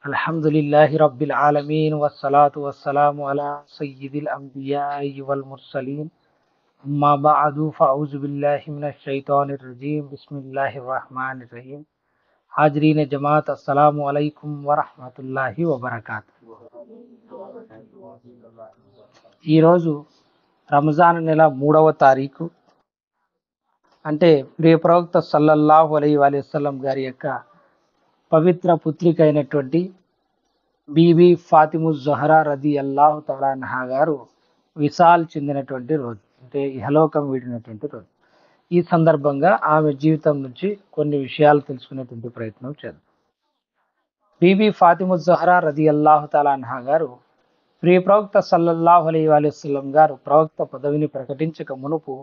अल्हम्दुलिल्लाहि रब्बिल आलमीन वस्सलातु वस्सलामु अला सय्यिदिल अंबियाइ वल मुरसलीन अम्मा बअदु फअऊज़ु बिल्लाहि मिनश शैतानिर रजीम बिस्मिल्लाहिर रहमानिर रहीम। हाजरीन जमात अस्सलामु अलैकुम व रहमतुल्लाहि व बरकातुहू। ఈరోజు రంజాన్ నెల 3వ తారీఖు, అంటే ప్రియ ప్రవక్త సల్లల్లాహు అలైహి వసల్లం గారి యొక్క పవిత్ర పుత్రిక అయినటువంటి బీబీ ఫాతిము జహరా రది అల్లాహు తఆలా అన్హా గారు విశాల్ చెందినటువంటి రోజు, అంటే ఇహలోకం వీడినటువంటి రోజు. ఈ సందర్భంగా ఆమె జీవితం నుంచి కొన్ని విషయాలు తెలుసుకునేటువంటి ప్రయత్నం చేద్దాం. బీబీ ఫాతిము జహరా రది అల్లాహు తఆలా అన్హా గారు ప్రియ ప్రవక్త సల్లల్లాహు అలైహి వసల్లం గారు ప్రవక్త పదవిని ప్రకటించక మునుపు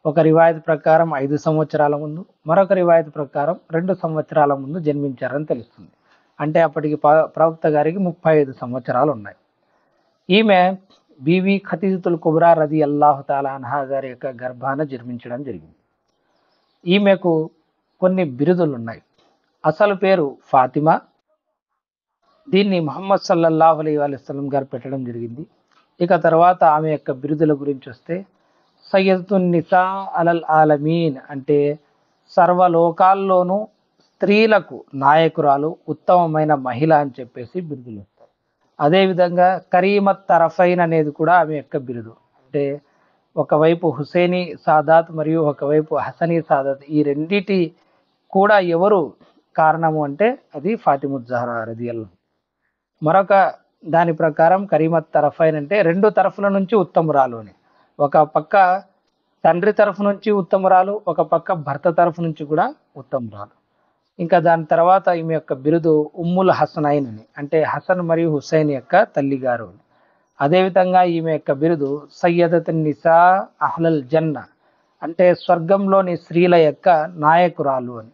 ఒక రివాయత్ ప్రకారం 5 సంవత్సరాల ముందు, మరొక రివాయత్ ప్రకారం 2 సంవత్సరాల ముందు జన్మించారని తెలుస్తుంది. అంటే అప్పటికి ప్రవక్త గారికి 35 సంవత్సరాలు ఉన్నాయి. ఈమె బీవీ ఖదీజతుల్ కుబ్రా రది అల్లాహు తఆలా అన్హా గారి యొక్క గర్భాన జన్మించడం జరిగింది. ఈమెకు కొన్ని బిరుదులు ఉన్నాయి. అసలు పేరు ఫాతిమా. దీన్ని ముహమ్మద్ సల్లల్లాహు అలైహి వసల్లం గారు పెట్టడం జరిగింది. ఇక తర్వాత ఆమె యొక్క బిరుదుల గురించి వస్తే సయ్యదతున్ నిసా అలల్ ఆలమీన్, అంటే సర్వలోకాల్లోనూ స్త్రీలకు నాయకురాలు, ఉత్తమమైన మహిళ అని చెప్పేసి బిరుదులు వస్తాయి. అదేవిధంగా కరీమత్ తరఫైన్ అనేది కూడా ఆమె యొక్క బిరుదు. అంటే ఒకవైపు హుసేని సాదాత్ మరియు ఒకవైపు హసనీ సాదాత్, ఈ రెండిటి కూడా ఎవరు కారణము అంటే అది ఫాతిము జహరా రదియల్లాహు. మరొక దాని ప్రకారం కరీమత్ తరఫైన్ అంటే 2 తరఫుల నుంచి ఉత్తమురాలు అని. ఒక పక్క తండ్రి తరఫు నుంచి ఉత్తమురాలు, ఒక పక్క భర్త తరఫు నుంచి కూడా ఉత్తమురాలు. ఇంకా దాని తర్వాత ఈమె యొక్క బిరుదు ఉమ్ముల్ హసనైన్ అని, అంటే హసన్ మరియు హుసైన్ యొక్క తల్లి గారు అని. అదేవిధంగా ఈమె యొక్క బిరుదు సయ్యదతున్ నిసా అహ్లల్ జన్న, అంటే స్వర్గంలోని స్త్రీల యొక్క నాయకురాలు అని.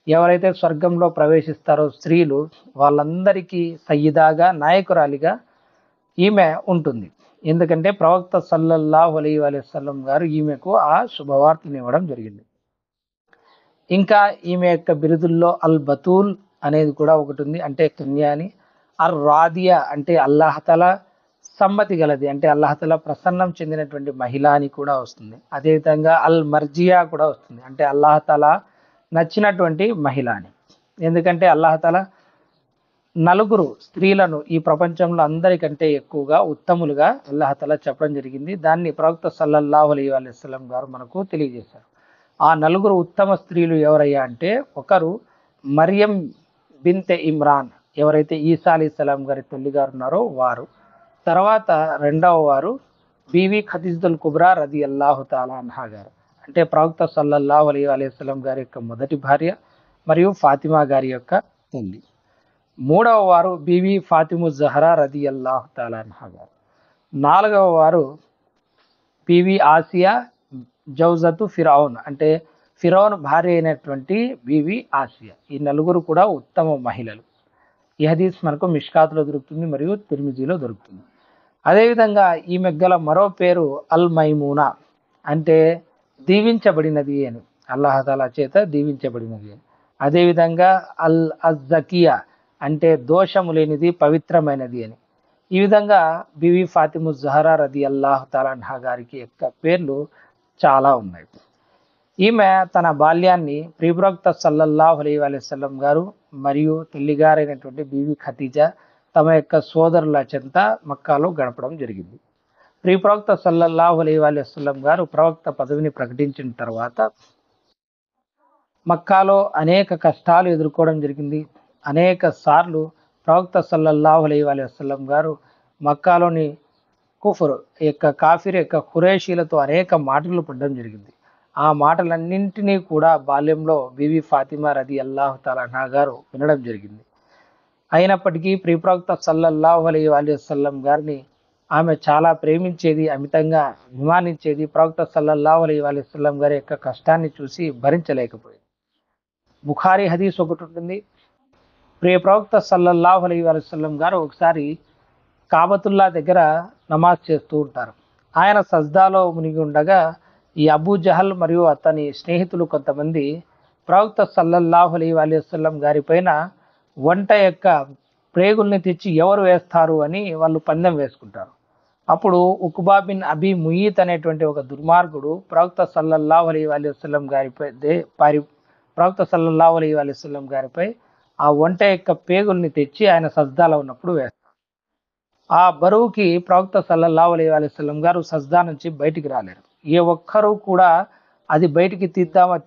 ఎవరైతే స్వర్గంలో ప్రవేశిస్తారో స్త్రీలు, వాళ్ళందరికీ సయ్యిదాగా, నాయకురాలిగా ఈమె ఉంటుంది. ఎందుకంటే ప్రవక్త సల్లల్లాహు అలైహి వసల్లం గారు ఈమెకు ఆ శుభవార్తను ఇవ్వడం జరిగింది. ఇంకా ఈమె యొక్క బిరుదుల్లో అల్ బతూల్ అనేది కూడా ఒకటి ఉంది, అంటే కన్యా అని. అర్ రాదియా అంటే అల్లాహతల సమ్మతి గలది, అంటే అల్లాహతల ప్రసన్నం చెందినటువంటి మహిళ అని కూడా వస్తుంది. అదేవిధంగా అల్ మర్జియా కూడా వస్తుంది, అంటే అల్లాహతల నచ్చినటువంటి మహిళ అని. ఎందుకంటే అల్లాహతల 4 స్త్రీలను ఈ ప్రపంచంలో అందరికంటే ఎక్కువగా ఉత్తములుగా అల్లాహతల చెప్పడం జరిగింది. దాన్ని ప్రవక్త సల్లల్లాహు అలైహి వసల్లం గారు మనకు తెలియజేశారు. ఆ 4 ఉత్తమ స్త్రీలు ఎవరయ్యా అంటే, ఒకరు మరియం బిన్తె ఇమ్రాన్, ఎవరైతే ఈసా అలైహిస్సలాం గారి తల్లి గారు ఉన్నారో వారు. తర్వాత రెండవ వారు బీవీ ఖదీజతుల్ కుబ్రా రది అల్లాహు తఆలా అన్హా గారు, అంటే ప్రవక్త సల్లల్లాహు అలైహి వసల్లం గారి యొక్క మొదటి భార్య మరియు ఫాతిమా గారి యొక్క తల్లి. మూడవ వారు బీవీ ఫాతిము జహరా రది అల్లాహు తఆలా అన్హా గారు. నాలుగవ వారు బీవీ ఆసియా జౌజతు ఫిరౌన్, అంటే ఫిరౌన్ భార్య అయినటువంటి బీవీ ఆసియా. ఈ 4 కూడా ఉత్తమ మహిళలు. ఈ హదీస్ మనకు మిష్కాత్లో దొరుకుతుంది మరియు తిర్మిజీలో దొరుకుతుంది. అదేవిధంగా ఈమె గల మరో పేరు అల్ మైమూనా, అంటే దీవించబడినది అని, అల్లాహతాలా చేత దీవించబడినది అని. అదేవిధంగా అల్ అజ్జకియా, అంటే దోషము లేనిది, పవిత్రమైనది అని. ఈ విధంగా బీవీ ఫాతిము జహరా రది అల్లాహు తఆలా అన్హా గారికి యొక్క పేర్లు చాలా ఉన్నాయి. ఈమె తన బాల్యాన్ని ప్రియప్రవక్త సల్లల్లాహు అలైహి వసల్లం గారు మరియు తల్లిగారైనటువంటి బీవీ ఖదీజా తమ యొక్క సోదరుల చెంత మక్కాలో గడపడం జరిగింది. ప్రియప్రవక్త సల్లల్లాహు అలైహి వసల్లం గారు ప్రవక్త పదవిని ప్రకటించిన తర్వాత మక్కాలో అనేక కష్టాలు ఎదుర్కోవడం జరిగింది. అనేక సార్లు ప్రవక్త సల్లల్లాహు అలైహి వసల్లం గారు మక్కాలోని కుఫర్ యొక్క కాఫిర్ యొక్క ఖురేషీలతో అనేక మాటలు పడడం జరిగింది. ఆ మాటలన్నింటినీ కూడా బాల్యంలో బీవీ ఫాతిమా రది అల్లాహు తఆలా అన్హా గారు వినడం జరిగింది. అయినప్పటికీ ప్రియప్రవక్త సల్లల్లాహు అలైహి వసల్లం గారిని ఆమె చాలా ప్రేమించేది, అమితంగా అభిమానించేది. ప్రవక్త సల్లల్లాహు అలైహి వసల్లం గారి యొక్క కష్టాన్ని చూసి భరించలేకపోయింది. బుఖారీ హదీస్ ఒకటి ఉంటుంది. ప్రియ ప్రవక్త సల్లల్లాహు అలైహి వసల్లం గారు ఒకసారి కాబతుల్లా దగ్గర నమాజ్ చేస్తూ ఉంటారు. ఆయన సజ్దాలో మునిగి ఉండగా ఈ అబూ జహల్ మరియు అతని స్నేహితులు కొంతమంది ప్రవక్త సల్లల్లాహు అలైహి వసల్లం గారి పైన వంట యొక్క ప్రేగుల్ని తెచ్చి ఎవరు వేస్తారు అని వాళ్ళు పందెం వేసుకుంటారు. అప్పుడు ఉక్బా బిన్ అబీ ముయీత్ అనేటువంటి ఒక దుర్మార్గుడు ప్రవక్త సల్లల్లాహు అలైహి వసల్లం గారిపై ప్రవక్త సల్లల్లాహు అలైహి వసల్లం గారిపై ఆ ఒంట యొక్క పేగుల్ని తెచ్చి ఆయన సజ్దాలో ఉన్నప్పుడు వేస్తారు. ఆ బరువుకి ప్రవక్త సల్లల్లాహు అలైహి వసల్లం గారు సజ్దా నుంచి బయటికి రాలేరు. ఏ ఒక్కరూ కూడా అది బయటికి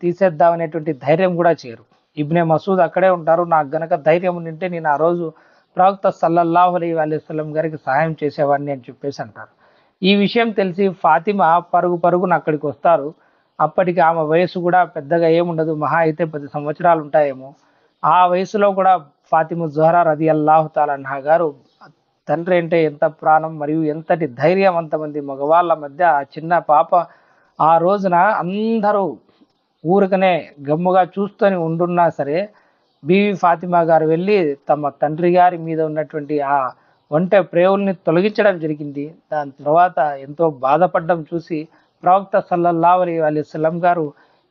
తీసేద్దాం అనేటువంటి ధైర్యం కూడా చేయరు. ఇబ్నే మసూద్ అక్కడే ఉంటారు. నాకు గనక ధైర్యం ఉంటే నేను ఆ రోజు ప్రవక్త సల్లల్లాహు అలైహి వసల్లం గారికి సహాయం చేసేవాడిని అని చెప్పేసి అంటారు. ఈ విషయం తెలిసి ఫాతిమా పరుగున అక్కడికి వస్తారు. అప్పటికి ఆమె వయసు కూడా పెద్దగా ఏముండదు, మహా అయితే 10 సంవత్సరాలు ఉంటాయేమో. ఆ వయసులో కూడా ఫాతిమా జహ్రా రదియల్లాహు తాలా అన్హా గారు తండ్రి అంటే ఎంత ప్రాణం మరియు ఎంతటి ధైర్యం అంతమంది మగవాళ్ళ మధ్య ఆ చిన్న పాప ఆ రోజున అందరూ ఊరికనే గమ్ముగా చూస్తూనే ఉండున్నా సరే బీవి ఫాతిమా గారు వెళ్ళి తమ తండ్రి గారి మీద ఉన్నటువంటి ఆ ఒంటె ప్రేవుల్ని తొలగించడం జరిగింది. దాని తర్వాత ఎంతో బాధపడడం చూసి ప్రవక్త సల్లల్లాహు అలైహి వసల్లం గారు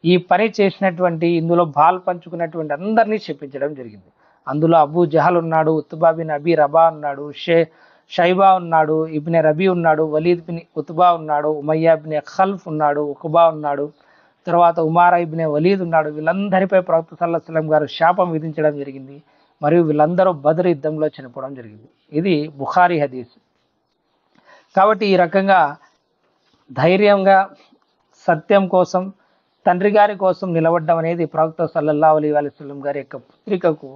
ఈ పని చేసినటువంటి ఇందులో పంచుకున్నటువంటి అందరినీ చెప్పించడం జరిగింది. అందులో అబూ జహల్ ఉన్నాడు, ఉత్బా బిన్ అబీ రబా ఉన్నాడు, షైబా ఉన్నాడు, ఇబ్నె రబీ ఉన్నాడు, వలీద్ బిన్ ఉత్బా ఉన్నాడు, ఉమయ్యా బిన్ ఖల్ఫ్ ఉన్నాడు, ఉక్బా ఉన్నాడు, తర్వాత ఉమారా ఇబ్నె వలీద్ ఉన్నాడు. వీళ్ళందరిపై ప్రవక్త సల్లల్లాహు అలైహి వసల్లం గారు శాపం విధించడం జరిగింది. మరియు వీళ్ళందరూ బద్ర్ యుద్ధంలో చనిపోవడం జరిగింది. ఇది బుఖారీ హదీస్. కాబట్టి ఈ రకంగా ధైర్యంగా సత్యం కోసం తండ్రి గారి కోసం నిలబడడం అనేది ప్రవక్త సల్లల్లాహు అలైహి వసల్లం గారి యొక్క పుత్రికకు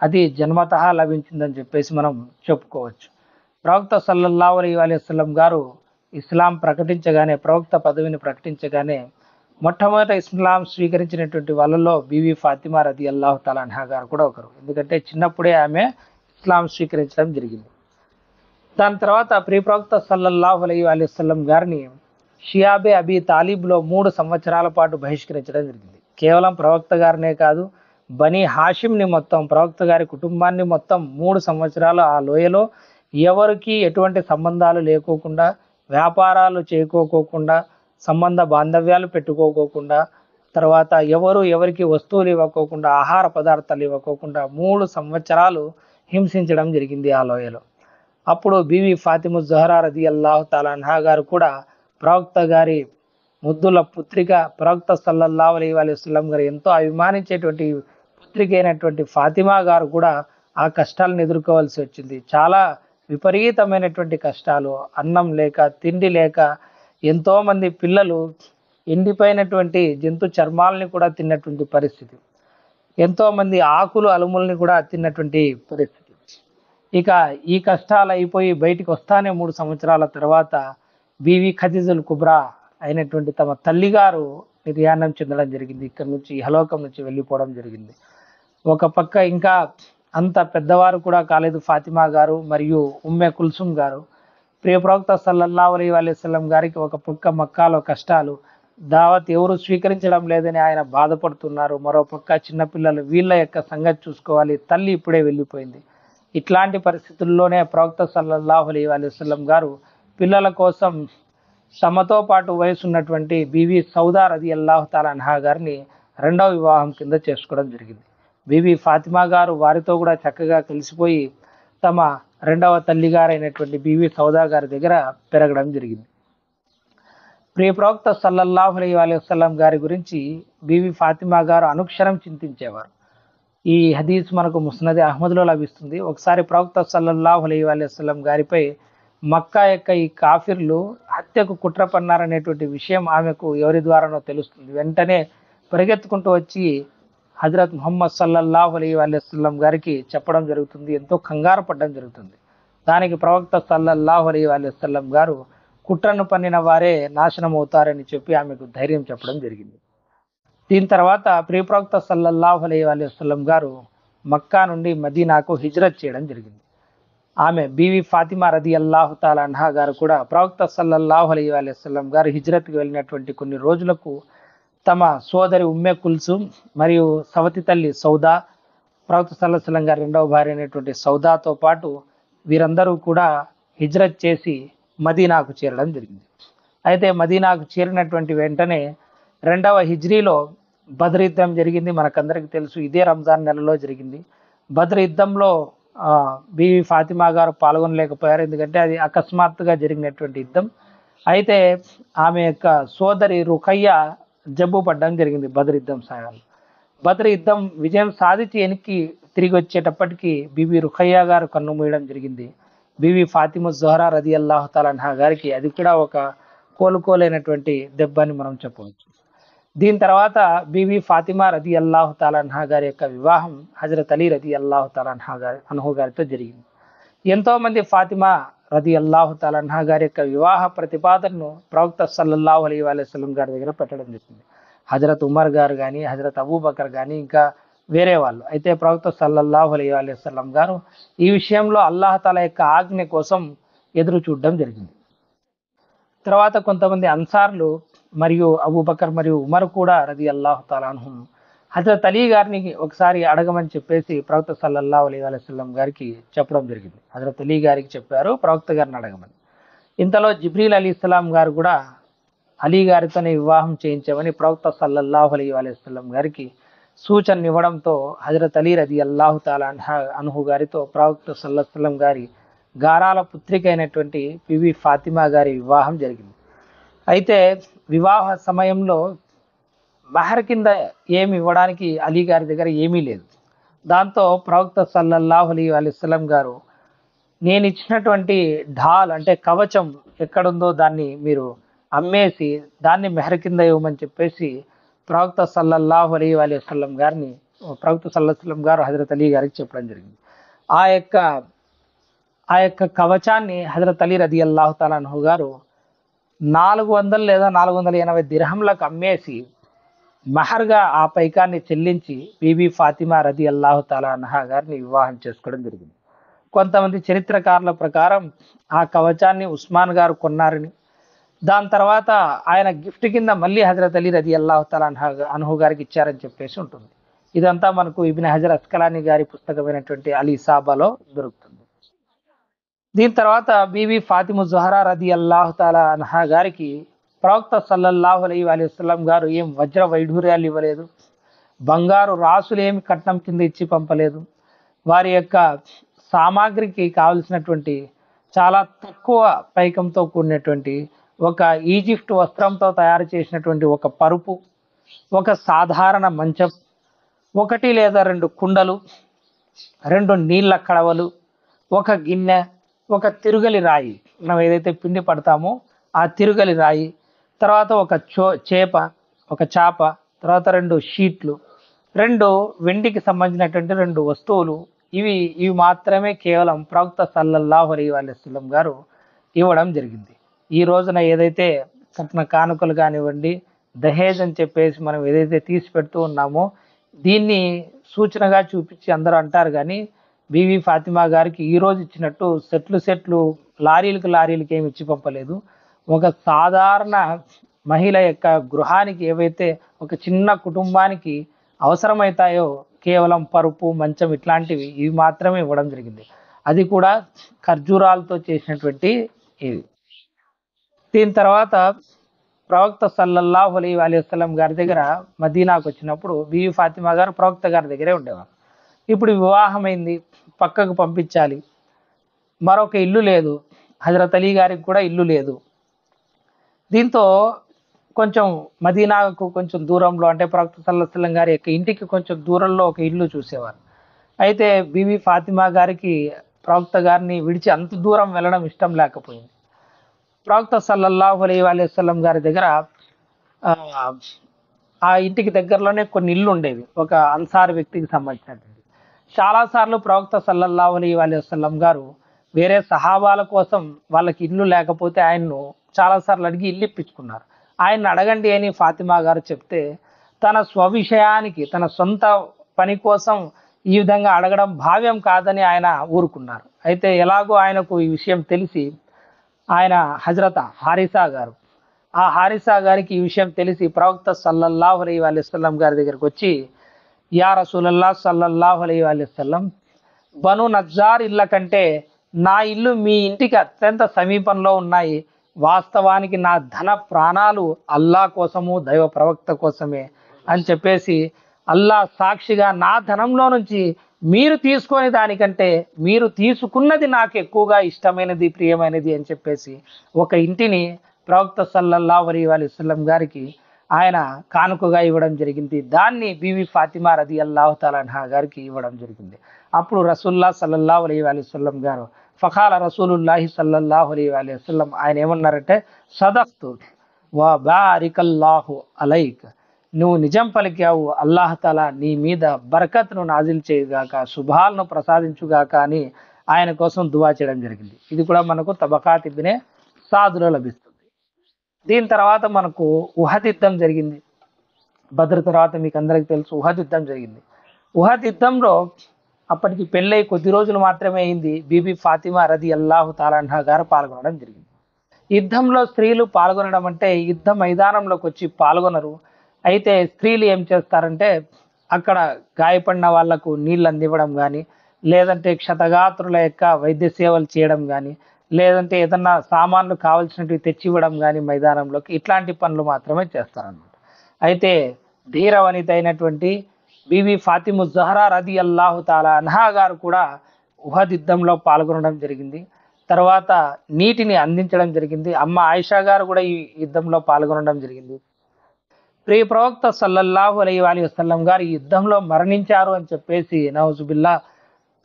అది జన్మతహా లభించిందని చెప్పేసి మనం చెప్పుకోవచ్చు. ప్రవక్త సల్లల్లాహు అలైహి వసల్లం గారు ఇస్లాం ప్రకటించగానే, ప్రవక్త పదవిని ప్రకటించగానే మొట్టమొదట ఇస్లాం స్వీకరించినటువంటి వాళ్ళలో బీవీ ఫాతిమా రదియల్లాహు తాలా అన్హా గారు కూడా ఒకరు. ఎందుకంటే చిన్నప్పుడే ఆమె ఇస్లాం స్వీకరించడం జరిగింది. దాని తర్వాత ప్రవక్త సల్లల్లాహు అలైహి వసల్లం గారిని షియాబే అబీ తాలిబ్లో 3 సంవత్సరాల పాటు బహిష్కరించడం జరిగింది. కేవలం ప్రవక్త గారినే కాదు, బనీ హాషింని మొత్తం, ప్రవక్త గారి కుటుంబాన్ని మొత్తం 3 సంవత్సరాలు ఆ లోయలో ఎవరికి ఎటువంటి సంబంధాలు లేకోకుండా, వ్యాపారాలు చేయకోకుండా, సంబంధ బాంధవ్యాలు పెట్టుకోకుండా, తర్వాత ఎవరికి వస్తువులు ఇవ్వకోకుండా, ఆహార పదార్థాలు ఇవ్వకోకుండా 3 సంవత్సరాలు హింసించడం జరిగింది ఆ లోయలో. అప్పుడు బీవీ ఫాతిమా జహ్రా రదియల్లాహు తాలా అన్హా గారు కూడా ప్రవక్త గారి ముద్దుల పుత్రిక, ప్రవక్త సల్లల్లాహు అలైహి వసల్లం గారు ఎంతో అభిమానించేటువంటి పుత్రిక అయినటువంటి ఫాతిమా గారు కూడా ఆ కష్టాలను ఎదుర్కోవాల్సి వచ్చింది. చాలా విపరీతమైనటువంటి కష్టాలు, అన్నం లేక, తిండి లేక, ఎంతోమంది పిల్లలు ఎండిపోయినటువంటి జంతు చర్మాలని కూడా తిన్నటువంటి పరిస్థితి, ఎంతోమంది ఆకులు అలుముల్ని కూడా తిన్నటువంటి పరిస్థితి. ఇక ఈ కష్టాలు అయిపోయి బయటికి వస్తానే 3 సంవత్సరాల తర్వాత బీవీ ఖదీజుల్ కుబ్రా అయినటువంటి తమ తల్లిగారు నిర్యాణం చెందడం జరిగింది. ఇక్కడ నుంచి ఇహలోకం నుంచి వెళ్ళిపోవడం జరిగింది. ఒక పక్క ఇంకా అంత పెద్దవారు కూడా కాలేదు ఫాతిమా గారు మరియు ఉమ్మె కుల్సుమ్ గారు. ప్రవక్త సల్లల్లాహు అలైహి వసల్లం గారికి ఒక పక్క మక్కాలో కష్టాలు, దావత్ ఎవరు స్వీకరించడం లేదని ఆయన బాధపడుతున్నారు. మరో పక్క చిన్నపిల్లలు, వీళ్ళ యొక్క సంగతి చూసుకోవాలి, తల్లి ఇప్పుడే వెళ్ళిపోయింది. ఇట్లాంటి పరిస్థితుల్లోనే ప్రవక్త సల్లల్లాహు అలైహి వసల్లం గారు పిల్లల కోసం తమతో పాటు వయసు ఉన్నటువంటి బీవీ సౌదా రదియల్లాహు తాలా అన్హా గారిని 2వ వివాహం కింద చేసుకోవడం జరిగింది. బీవీ ఫాతిమా గారు వారితో కూడా చక్కగా కలిసిపోయి తమ 2వ తల్లిగారైనటువంటి బీవీ సౌదా గారి దగ్గర పెరగడం జరిగింది. ప్రవక్త సల్లల్లాహు అలైహి వసల్లం గారి గురించి బీవీ ఫాతిమా గారు అనుక్షరం చింతించేవారు. ఈ హదీస్ మనకు ముస్నద్ అహ్మద్లో లభిస్తుంది. ఒకసారి ప్రవక్త సల్లల్లాహు అలైహి వసల్లం గారిపై మక్కా యొక్క ఈ కాఫిర్లు హత్యకు కుట్ర పన్నారనేటువంటి విషయం ఆమెకు ఎవరి ద్వారానో తెలుస్తుంది. వెంటనే పరిగెత్తుకుంటూ వచ్చి హజరత్ ముహమ్మద్ సల్లల్లాహు అలైహి వసల్లం గారికి చెప్పడం జరుగుతుంది. ఎంతో కంగారు పడడం జరుగుతుంది. దానికి ప్రవక్త సల్లల్లాహు అలైహి వసల్లం గారు కుట్రను పన్నిన వారే నాశనం అవుతారని చెప్పి ఆమెకు ధైర్యం చెప్పడం జరిగింది. దీని తర్వాత ప్రవక్త సల్లల్లాహు అలైహి వసల్లం గారు మక్కా నుండి మదీనాకు హిజ్రత్ చేయడం జరిగింది. ఆమె బీవీ ఫాతిమా రదియల్లాహు తాలా అన్హా గారు కూడా ప్రవక్త సల్లల్లాహు అలైహి వసల్లం గారు హిజ్రత్కి వెళ్ళినటువంటి కొన్ని రోజులకు తమ సోదరి ఉమ్మె కుల్సుమ్ మరియు సవతి తల్లి సౌదా, ప్రవక్త సల్లల్లాహు అలైహి వసల్లం గారి 2వ భార్య అయినటువంటి సౌదాతో పాటు వీరందరూ కూడా హిజ్రత్ చేసి మదీనాకు చేరడం జరిగింది. అయితే మదీనాకు చేరినటువంటి వెంటనే 2వ హిజ్రీలో బద్ర్ యుద్ధం జరిగింది. మనకందరికీ తెలుసు, ఇదే రంజాన్ నెలలో జరిగింది. బద్ర్ యుద్ధంలో బీవి ఫాతిమా గారు పాల్గొనలేకపోయారు, ఎందుకంటే అది అకస్మాత్తుగా జరిగినటువంటి యుద్ధం. అయితే ఆమె యొక్క సోదరి రుఖయ్య జబ్బు పడడం జరిగింది బద్ర్ యుద్ధం సమయంలో. బద్ర్ యుద్ధం విజయం సాధించి వెనక్కి తిరిగి వచ్చేటప్పటికి బీబీ రుఖయ్య గారు కన్ను మూయడం జరిగింది. బీబీ ఫాతిమా జహరా రదియల్లాహు తాలా అన్హా గారికి అది కూడా ఒక కోలుకోలేనటువంటి దెబ్బ అని మనం చెప్పవచ్చు. దీని తర్వాత బీబీ ఫాతిమా రదియల్లాహు తాలా అన్హా గారి యొక్క వివాహం హజరత్ అలీ రదియల్లాహు తాలా అన్హు గారితో జరిగింది. ఎంతో మంది ఫాతిమా రదియల్లాహు తాలా అన్హా గారి యొక్క వివాహ ప్రతిపాదనను ప్రవక్త సల్లల్లాహు అలైహి వసల్లం గారి దగ్గర పెట్టడం జరిగింది. హజరత్ ఉమర్ గారు కానీ, హజరత్ అబూబకర్ కానీ, ఇంకా వేరే వాళ్ళు. అయితే ప్రవక్త సల్లల్లాహు అలైహి వసల్లం గారు ఈ విషయంలో అల్లాహ్ తాలా యొక్క ఆజ్ఞ కోసం ఎదురు చూడడం జరిగింది. తర్వాత కొంతమంది అన్సార్లు మరియు అబూబకర్ మరియు ఉమర్ కూడా రదియల్లాహు తాలా అన్హుం హజరత్ అలీ గారిని ఒకసారి అడగమని చెప్పేసి ప్రవక్త సల్లల్లాహు అలైహి వసల్లం గారికి చెప్పడం జరిగింది. హజరత్ అలీ గారికి చెప్పారు ప్రవక్త గారిని అడగమని. ఇంతలో జిబ్రీల్ అలీస్లాం గారు కూడా అలీ గారితోనే వివాహం చేయించమని ప్రవక్త సల్లల్లాహు అలైహి వసల్లం గారికి సూచన ఇవ్వడంతో హజరత్ అలీ రదియల్లాహు తాలా అన్హు గారితో ప్రవక్త సల్లల్లాహు అలైహి వసల్లం గారి గారాల పుత్రిక అయినటువంటి బీబీ ఫాతిమా గారి వివాహం జరిగింది. అయితే వివాహ సమయంలో మహర్ కింద ఏమి ఇవ్వడానికి అలీ గారి దగ్గర ఏమీ లేదు. దాంతో ప్రవక్త సల్లల్లాహు అలైహి వసల్లం గారు నేను ఇచ్చినటువంటి ఢాల్ అంటే కవచం ఎక్కడుందో దాన్ని మీరు అమ్మేసి దాన్ని మెహర్ కింద ఇవ్వమని చెప్పేసి ప్రవక్త సల్లల్లాహు అలైహి వసల్లం గారిని ప్రవక్త సల్లల్లాహు అలైహి వసల్లం గారు హజరత్ అలీ గారికి చెప్పడం జరిగింది. ఆ యొక్క కవచాన్ని హజరత్ అలీ రదియల్లాహు తాలా అన్హు గారు 400 లేదా 480 దిర్హంలకు అమ్మేసి మహర్గా ఆ పైకాన్ని చెల్లించి బీబీ ఫాతిమా రదియల్లాహు తాలా అన్హా గారిని వివాహం చేసుకోవడం జరిగింది. కొంతమంది చరిత్రకారుల ప్రకారం ఆ కవచాన్ని ఉస్మాన్ గారు కొన్నారని, దాని తర్వాత ఆయన గిఫ్ట్ కింద మళ్ళీ హజరత్ అలీ రదియల్లాహు తాలా అన్హు గారికి ఇచ్చారని చెప్పేసి ఉంటుంది. ఇదంతా మనకు ఇబ్న్ హజర్ అస్కలానీ గారి పుస్తకమైనటువంటి అలీ సాబాలో దొరుకుతుంది. దీని తర్వాత బీబీ ఫాతిమా జహరా రదియల్లాహు తాలా అన్హా గారికి ప్రవక్త సల్లల్లాహు అలైహి వసల్లం గారు ఏం వజ్ర వైఢూర్యాలు ఇవ్వలేదు, బంగారు రాసులు ఏమి కట్నం కింద ఇచ్చి పంపలేదు. వారి యొక్క సామాగ్రికి కావలసినటువంటి చాలా తక్కువ పైకంతో కూడినటువంటి ఒక ఈజిప్ట్ వస్త్రంతో తయారు చేసినటువంటి ఒక పరుపు, ఒక సాధారణ మంచం, 1 లేదా 2 కుండలు, 2 నీళ్ళ కడవలు, ఒక గిన్నె, ఒక తిరుగలి రాయి, మనం ఏదైతే పిండి పడతామో ఆ తిరుగలి రాయి, తర్వాత ఒక చాప, తర్వాత 2 షీట్లు, 2 వెండికి సంబంధించినటువంటి 2 వస్తువులు, ఇవి మాత్రమే కేవలం ప్రవక్త సల్లల్లాహు అలైహి వసల్లం గారు ఇవ్వడం జరిగింది. ఈ రోజున ఏదైతే కట్న కానుకలు కానివ్వండి, దహేజ్ అని చెప్పేసి మనం ఏదైతే తీసి పెడుతూ ఉన్నామో దీన్ని సూచనగా చూపించి అందరూ అంటారు. కానీ బీవీ ఫాతిమా గారికి ఈ రోజు ఇచ్చినట్టు సెట్లు లారీలకు ఏమి ఇచ్చి పంపలేదు. ఒక సాధారణ మహిళ యొక్క గృహానికి ఏవైతే ఒక చిన్న కుటుంబానికి అవసరమవుతాయో కేవలం పరుపు, మంచం ఇట్లాంటివి ఇవి మాత్రమే ఇవ్వడం జరిగింది. అది కూడా ఖర్జూరాలతో చేసినటువంటి ఇవి. దీని తర్వాత ప్రవక్త సల్లల్లాహు అలైహి వసల్లం గారి దగ్గర మదీనాకు వచ్చినప్పుడు బీవీ ఫాతిమా గారు ప్రవక్త గారి దగ్గరే ఉండేవారు. ఇప్పుడు వివాహమైంది, పక్కకు పంపించాలి, మరొక ఇల్లు లేదు, హజరత్ అలీ గారికి కూడా ఇల్లు లేదు. దీంతో కొంచెం మదీనాకు కొంచెం దూరంలో అంటే ప్రవక్త సల్లల్లాహు అలైహి వసల్లం గారి యొక్క ఇంటికి కొంచెం దూరంలో ఒక ఇల్లు చూసేవారు. అయితే బీవీ ఫాతిమా గారికి ప్రవక్త గారిని విడిచి అంత దూరం వెళ్ళడం ఇష్టం లేకపోయింది. ప్రవక్త సల్లల్లాహు అలైహి వసల్లం గారి దగ్గర ఆ ఇంటికి దగ్గరలోనే కొన్ని ఇల్లు ఉండేవి, ఒక అన్సార్ వ్యక్తికి సంబంధించినటువంటి. చాలాసార్లు ప్రవక్త సల్లల్లాహు అలైహి వసల్లం గారు వేరే సహాబాల కోసం వాళ్ళకి ఇల్లు లేకపోతే ఆయన్ను చాలాసార్లు అడిగి ఇల్లు ఇప్పించుకున్నారు. ఆయన్ని అడగండి అని ఫాతిమా గారు చెప్తే తన స్వవిషయానికి తన సొంత పని కోసం ఈ విధంగా అడగడం భావ్యం కాదని ఆయన ఊరుకున్నారు. అయితే ఎలాగో ఆయనకు ఈ విషయం తెలిసి ఆయన హజరత్ హారిసా గారు, ఆ హారిసా గారికి ఈ విషయం తెలిసి ప్రవక్త సల్లల్లాహు అలైహి వసల్లం గారి దగ్గరికి వచ్చి, యా రసూలల్లాహ్ సల్లల్లాహు అలైహి వసల్లం, బను నజ్జార్ ఇళ్ళ కంటే నా ఇల్లు మీ ఇంటికి అత్యంత సమీపంలో ఉన్నాయి. వాస్తవానికి నా ధన ప్రాణాలు అల్లా కోసము, దైవ ప్రవక్త కోసమే అని చెప్పేసి అల్లా సాక్షిగా నా ధనంలో నుంచి మీరు తీసుకొని దానికంటే మీరు తీసుకున్నది నాకు ఎక్కువగా ఇష్టమైనది, ప్రియమైనది అని చెప్పేసి ఒక ఇంటిని ప్రవక్త సల్లల్లాహు అలైహి వసల్లం గారికి ఆయన కానుకగా ఇవ్వడం జరిగింది. దాన్ని బీవి ఫాతిమా రదియల్లాహు తఆలా అన్హా గారికి ఇవ్వడం జరిగింది. అప్పుడు రసూలుల్లా సల్లల్లాహు అలైహి వసల్లం గారు ఫఖాల రసూలుల్లాహి సల్లల్లాహు అలైహి వసల్లం ఆయన ఏమన్నారంటే, సదక్తు వా బారికల్లాహు అలైక్, నువ్వు నిజం పలికావు, అల్లాహ్ తఆలా నీ మీద బరకత్ను నాజిల్ చేయుగాక, శుభాలను ప్రసాదించుగాక అని ఆయన కోసం దువా చేయడం జరిగింది. ఇది కూడా మనకు తబకాత్ ఇబ్నే సాదులో లభిస్తుంది. దీని తర్వాత మనకు ఉహద్ యుద్ధం జరిగింది. బద్ర్ తర్వాత మీకు అందరికీ తెలుసు ఉహద్ యుద్ధం జరిగింది. ఉహద్ యుద్ధంలో అప్పటికి పెళ్ళై కొద్ది రోజులు మాత్రమే అయింది. బీబీ ఫాతిమా రదియల్లాహు తఆలా అన్హా గారు పాల్గొనడం జరిగింది. యుద్ధంలో స్త్రీలు పాల్గొనడం అంటే యుద్ధ మైదానంలోకి వచ్చి పాల్గొనరు. అయితే స్త్రీలు ఏం చేస్తారంటే అక్కడ గాయపడిన వాళ్లకు నీళ్ళు అందివ్వడం కానీ, లేదంటే క్షతగాత్రుల యొక్క వైద్య సేవలు చేయడం కానీ, లేదంటే ఏదన్నా సామాన్లు కావాల్సినవి తెచ్చివ్వడం కానీ మైదానంలోకి, ఇట్లాంటి పనులు మాత్రమే చేస్తారన్నమాట. అయితే ధీర వనిత అయినటువంటి బీబీ ఫాతిము జహరా రదియల్లాహు తఆలా అన్హా గారు కూడా ఉహద్ యుద్ధంలో పాల్గొనడం జరిగింది. తర్వాత నీటిని అందించడం జరిగింది. అమ్మ ఆయిషా గారు కూడా ఈ యుద్ధంలో పాల్గొనడం జరిగింది. ప్రియ ప్రవక్త సల్లల్లాహు అలైహి వసల్లం గారు ఈ యుద్ధంలో మరణించారు అని చెప్పేసి నౌజుబిల్లా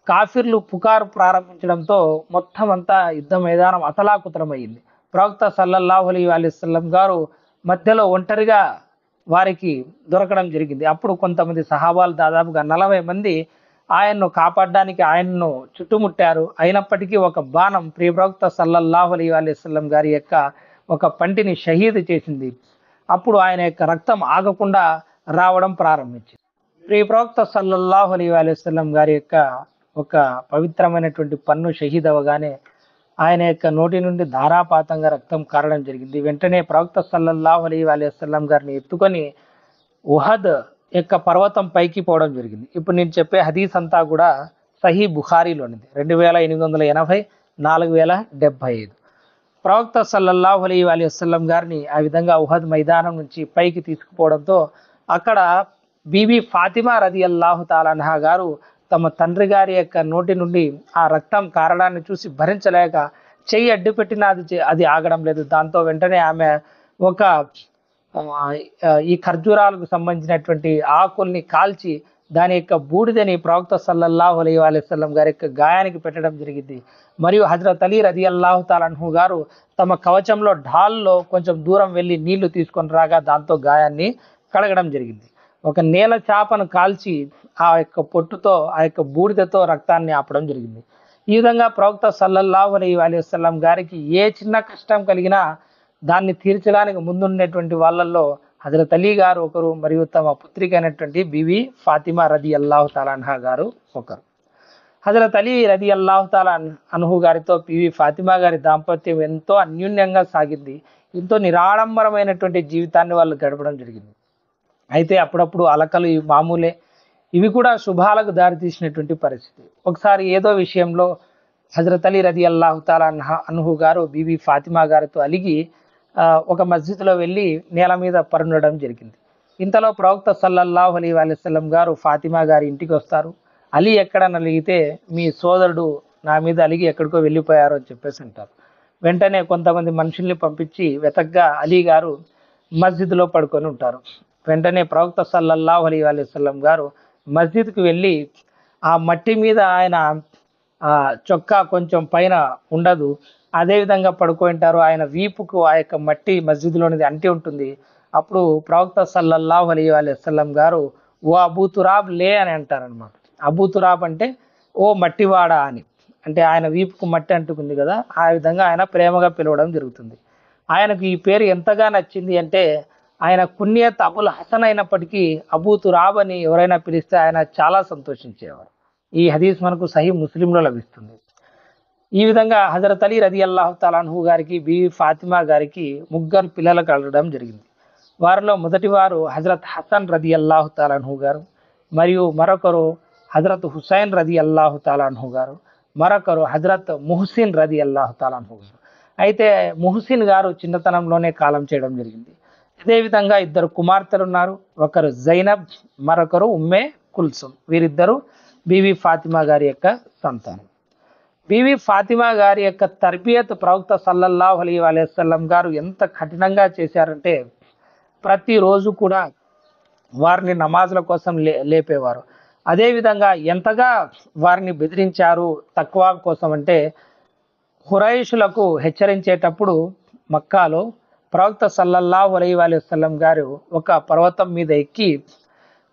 కాఫిర్లు పుకారు ప్రారంభించడంతో మొత్తం అంతా యుద్ధ మైదానం అతలాకుతలమైంది. ప్రవక్త సల్లల్లాహు అలైహి వసల్లం గారు మధ్యలో ఒంటరిగా వారికి దొరకడం జరిగింది. అప్పుడు కొంతమంది సహాబాలు దాదాపుగా 40 మంది ఆయన్ను కాపాడడానికి ఆయన్ను చుట్టుముట్టారు. అయినప్పటికీ ఒక బాణం ప్రియ ప్రవక్త సల్లల్లాహు అలైహి వసల్లం గారి యొక్క ఒక పంటిని షహీద్ చేసింది. అప్పుడు ఆయన యొక్క రక్తం ఆగకుండా రావడం ప్రారంభించింది. ప్రియ ప్రవక్త సల్లల్లాహు అలైహి వసల్లం గారి యొక్క ఒక పవిత్రమైనటువంటి పన్ను షహీద్ అవగానే ఆయన యొక్క నోటి నుండి ధారాపాతంగా రక్తం కారడం జరిగింది. వెంటనే ప్రవక్త సల్లల్లాహు అలైహి వసల్లం గారిని ఎత్తుకొని ఉహద్ యొక్క పర్వతం పైకి పోవడం జరిగింది. ఇప్పుడు నేను చెప్పే హదీస్ అంతా కూడా సహీ బుఖారీలోనిది. 2880 4075. ప్రవక్త సల్లల్లాహు అలైహి వసల్లం గారిని ఆ విధంగా ఉహద్ మైదానం నుంచి పైకి తీసుకుపోవడంతో అక్కడ బీబీ ఫాతిమా రదియల్లాహు తఆలా అన్హా గారు తమ తండ్రి గారి యొక్క నోటి నుండి ఆ రక్తం కారడాన్ని చూసి భరించలేక చెయ్యి అడ్డుపెట్టినా అది ఆగడం లేదు. దాంతో వెంటనే ఆమె ఒక ఈ ఖర్జూరాలకు సంబంధించినటువంటి ఆకుల్ని కాల్చి దాని యొక్క బూడిదని ప్రవక్త సల్లల్లాహు అలైహి వసల్లం గారి యొక్క గాయానికి పెట్టడం జరిగింది. మరియు హజరత్ అలీ రదియల్లాహు తఆలా అన్హు గారు తమ కవచంలో ఢాల్లో కొంచెం దూరం వెళ్ళి నీళ్లు తీసుకొని రాగా దాంతో గాయాన్ని కడగడం జరిగింది. ఒక నేల చాపను కాల్చి ఆ యొక్క పొట్టుతో ఆ యొక్క బూడిదతో రక్తాన్ని ఆపడం జరిగింది. ఈ విధంగా ప్రవక్త సల్లల్లాహు అలైహి వసల్లం గారికి ఏ చిన్న కష్టం కలిగినా దాన్ని తీర్చడానికి ముందుండేటువంటి వాళ్ళల్లో హజరత్ అలీ గారు ఒకరు, మరియు తమ పుత్రిక అయినటువంటి బీవీ ఫాతిమా రదియల్లాహు తఆలా అన్హా గారు ఒకరు. హజరత్ అలీ రదియల్లాహు తఆలా అన్హు గారితో బీవీ ఫాతిమా గారి దాంపత్యం ఎంతో అన్యూన్యంగా సాగింది. ఎంతో నిరాడంబరమైనటువంటి జీవితాన్ని వాళ్ళు గడపడం జరిగింది. అయితే అప్పుడప్పుడు అలకలు మామూలే, ఇవి కూడా శుభాలకు దారితీసినటువంటి పరిస్థితి. ఒకసారి ఏదో విషయంలో హజరత్ అలీ రదియల్లాహు తఆలా అన్హు గారు బీబీ ఫాతిమా గారితో అలిగి ఒక మస్జిద్లో వెళ్ళి నేల మీద పరుండడం జరిగింది. ఇంతలో ప్రవక్త సల్లల్లాహు అలైహి వసల్లం గారు ఫాతిమా గారి ఇంటికి వస్తారు. అలీ ఎక్కడని అలిగితే మీ సోదరుడు నా మీద అలిగి ఎక్కడికో వెళ్ళిపోయారు అని చెప్పేసి అంటారు. వెంటనే కొంతమంది మనుషుల్ని పంపించి వెతగ్గా అలీ గారు మస్జిద్లో పడుకొని ఉంటారు. వెంటనే ప్రవక్త సల్లల్లాహు అలైహి వసల్లం గారు మస్జిద్కి వెళ్ళి ఆ మట్టి మీద ఆయన చొక్కా కొంచెం పైన ఉండదు, అదేవిధంగా పడుకుంటారు. ఆయన వీపుకు ఆ యొక్క మట్టి మస్జిద్లోనిది అంటి ఉంటుంది. అప్పుడు ప్రవక్త సల్లల్లాహు అలైహి వసల్లం గారు ఓ అబూ తురాబ్ లే అని అంటారనమాట. అబూ తురాబ్ అంటే ఓ మట్టివాడ అని, అంటే ఆయన వీపుకు మట్టి అంటుకుంది కదా, ఆ విధంగా ఆయన ప్రేమగా పిలవడం జరుగుతుంది. ఆయనకు ఈ పేరు ఎంతగా నచ్చింది అంటే ఆయన కున్యత్ అబుల్ హసన్ అయినప్పటికీ అబూ తురాబ్ అని ఎవరైనా పిలిస్తే ఆయన చాలా సంతోషించేవారు. ఈ హదీస్ మనకు సహీ ముస్లింలో లభిస్తుంది. ఈ విధంగా హజరత్ అలీ రదియల్లాహు తఆలా అన్హు గారికి బీవీ ఫాతిమా గారికి ముగ్గురు పిల్లలు కలగడం జరిగింది. వారిలో మొదటి వారు హజరత్ హసన్ రదియల్లాహు తఆలా అన్హు గారు, మరియు మరొకరు హజరత్ హుసైన్ రదియల్లాహు తఆలా అన్హు గారు, మరొకరు హజరత్ ముహసిన్ రదియల్లాహు తఆలా అన్హు గారు. అయితే ముహసిన్ గారు చిన్నతనంలోనే కాలం చేయడం జరిగింది. అదేవిధంగా ఇద్దరు కుమార్తెలు ఉన్నారు. ఒకరు జైనబ్, మరొకరు ఉమ్మే కుల్సుమ్. వీరిద్దరు బీవీ ఫాతిమా గారి యొక్క సంతానం. బీవీ ఫాతిమా గారి యొక్క తర్బియత్ ప్రవక్త సల్లల్లాహు అలైహి వసల్లం గారు ఎంత కఠినంగా చేశారంటే ప్రతిరోజు కూడా వారిని నమాజుల కోసం లేపేవారు. అదేవిధంగా ఎంతగా వారిని బెదిరించారు తక్కువ కోసం అంటే ఖురైషులకు హెచ్చరించేటప్పుడు మక్కాలో ప్రవక్త సల్లల్లాహు అలైహి వసల్లం గారు ఒక పర్వతం మీద ఎక్కి,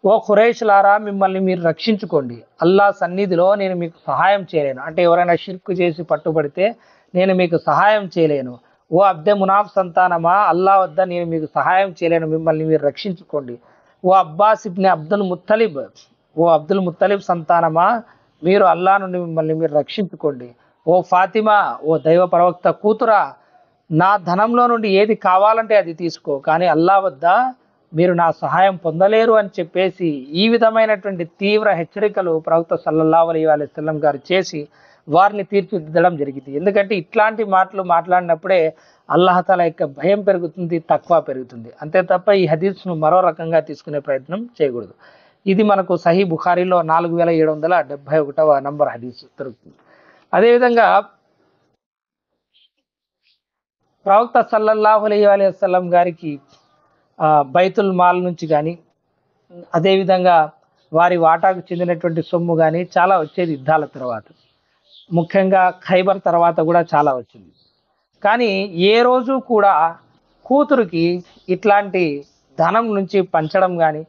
ఓ ఖురైషులారా, మిమ్మల్ని మీరు రక్షించుకోండి, అల్లా సన్నిధిలో నేను మీకు సహాయం చేయలేను. అంటే ఎవరైనా షిర్కు చేసి పట్టుబడితే నేను మీకు సహాయం చేయలేను. ఓ అబ్దే మునాఫ్ సంతానమా, అల్లా వద్ద నేను మీకు సహాయం చేయలేను, మిమ్మల్ని మీరు రక్షించుకోండి. ఓ అబ్బాస్ ఇబ్నే అబ్దుల్ ముత్తలిబ్, ఓ అబ్దుల్ ముత్తలిబ్ సంతానమా, మీరు అల్లా నుండి మిమ్మల్ని మీరు రక్షించుకోండి. ఓ ఫాతిమా, ఓ దైవ ప్రవక్త కూతురా, నా ధనంలో నుండి ఏది కావాలంటే అది తీసుకో, కానీ అల్లా వద్ద మీరు నా సహాయం పొందలేరు అని చెప్పేసి ఈ విధమైనటువంటి తీవ్ర హెచ్చరికలు ప్రవక్త సల్లల్లాహు అలైహి వసల్లం గారు చేసి వారిని తీర్చిదిద్దడం జరిగింది. ఎందుకంటే ఇట్లాంటి మాటలు మాట్లాడినప్పుడే అల్లాహతాలా యొక్క భయం పెరుగుతుంది, తక్కువ పెరుగుతుంది. అంతే తప్ప ఈ హదీస్ను మరో రకంగా తీసుకునే ప్రయత్నం చేయకూడదు. ఇది మనకు సహీ బుఖారీలో 4771వ నంబర్ హదీస్ దొరుకుతుంది. అదేవిధంగా ప్రవక్త సల్లల్లాహు అలైహి వసల్లం గారికి బైతుల్ మాల్ నుంచి కానీ అదేవిధంగా వారి వాటాకు చెందినటువంటి సొమ్ము కానీ చాలా వచ్చేది యుద్ధాల తర్వాత, ముఖ్యంగా ఖైబర్ తర్వాత కూడా చాలా వచ్చింది. కానీ ఏ రోజు కూడా కూతురికి ఇట్లాంటి ధనం నుంచి పంచడం కానీ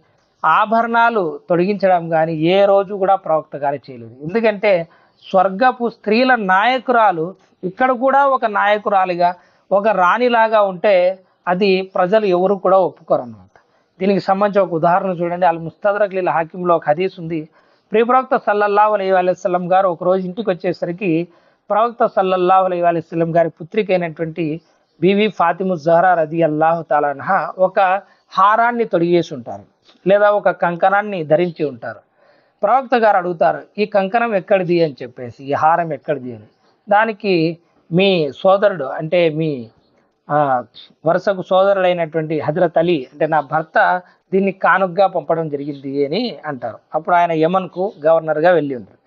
ఆభరణాలు తొలగించడం కానీ ఏ రోజు కూడా ప్రవక్త గారు చేయలేదు. ఎందుకంటే స్వర్గపు స్త్రీల నాయకురాలు ఇక్కడ కూడా ఒక నాయకురాలిగా, ఒక రాణిలాగా ఉంటే అది ప్రజలు ఎవరు కూడా ఒప్పుకోరు అన్నమాట. దీనికి సంబంధించి ఒక ఉదాహరణ చూడండి. అల్ ముస్తద్రక్ లిల్ హాకింలో ఒక హదీస్ ఉంది. ప్రవక్త సల్లల్లాహు అలైహి వసల్లం గారు ఒకరోజు ఇంటికి వచ్చేసరికి ప్రవక్త సల్లల్లాహు అలైహి వసల్లం గారి పుత్రిక అయినటువంటి బీవీ ఫాతిమా జహరా రదియల్లాహు తఆలా అన్హా ఒక హారాన్ని తొడిగేసి ఉంటారు, లేదా ఒక కంకణాన్ని ధరించి ఉంటారు. ప్రవక్త గారు అడుగుతారు, ఈ కంకణం ఎక్కడిది అని చెప్పేసి, ఈ హారం ఎక్కడిది అని. దానికి మీ సోదరుడు అంటే మీ వరుసకు సోదరుడైనటువంటి హజరత్ అలీ అంటే నా భర్త దీన్ని కానుగ్గా పంపడం జరిగింది అని అంటారు. అప్పుడు ఆయన యమన్కు గవర్నర్గా వెళ్ళి ఉంటారు.